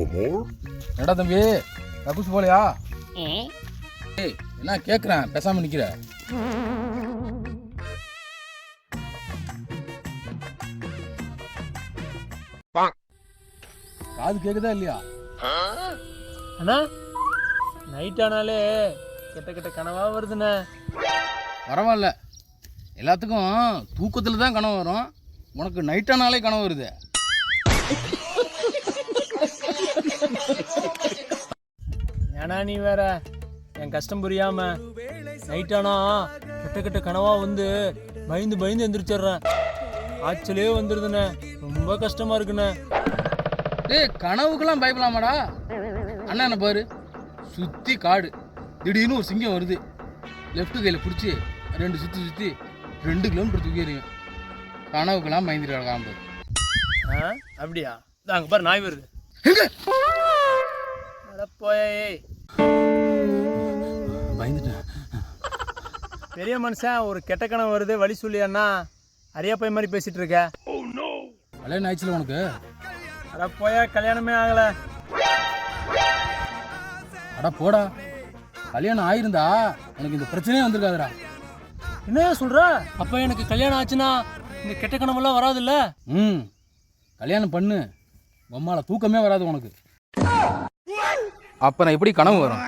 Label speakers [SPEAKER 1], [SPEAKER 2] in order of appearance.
[SPEAKER 1] என்னடா தம்பி கக்கூஸ் போலையா? ஏய் என்ன கேட்குறேன், பேசாமல் நிற்கிற? காது கேட்குதா இல்லையா?
[SPEAKER 2] அண்ணா நைட் ஆனாலே கெட்ட கெட்ட கனவா வருதுண்ணே.
[SPEAKER 1] பரவாயில்ல, எல்லாத்துக்கும் தூக்கத்தில் தான் கனவு வரும், உனக்கு நைட் ஆனாலே கனவு வருது.
[SPEAKER 2] ஏன்னா நீ வேற என் கஷ்டம் புரியாம நைட் ஆனா கெட்ட கெட்ட கனவா வந்து பயந்து பயந்து எந்திரிச்சிடுறேன். ஆச்சலே வந்துடுதுண்ணே, ரொம்ப கஷ்டமா இருக்குண்ணே.
[SPEAKER 1] டேய் கனவுக்கெல்லாம் பயப்படலாமாடா? அண்ணா பாரு, சுற்றி காடு, திடீர்னு ஒரு சிங்கம் வருது, லெஃப்ட் கையில் பிடிச்சி 2 சுற்றி சுற்றி 2 கிலோமீட்டர் தூக்கி எறியும். கனவுக்கெல்லாம் பயந்துட்டு கிடக்காம பாரு.
[SPEAKER 2] அப்படியா? அங்கே பாரு நாய் வருது. போயே
[SPEAKER 1] பயந்துட்டேன்.
[SPEAKER 2] பெரிய மனுஷன் ஒரு கெட்ட கனவு வருது வழி சொல்லியாண்ணா, அரியா பையன் மாதிரி பேசிட்டு இருக்க.
[SPEAKER 1] கல்யாணம் ஆயிடுச்சுல உனக்கு?
[SPEAKER 2] அட போயா, கல்யாணமே ஆகல.
[SPEAKER 1] அட போடா, கல்யாணம் ஆயிருந்தா உனக்கு இந்த பிரச்சனையே வந்திருக்காதுடா.
[SPEAKER 2] என்ன சொல்ற? அப்ப எனக்கு கல்யாணம் ஆச்சுன்னா இந்த கெட்ட கனவெல்லாம் வராதுல்ல?
[SPEAKER 1] கல்யாணம் பண்ணு, பொம்மால தூக்கமே வராது உனக்கு. அப்புறம் எப்படி கனவு வரும்?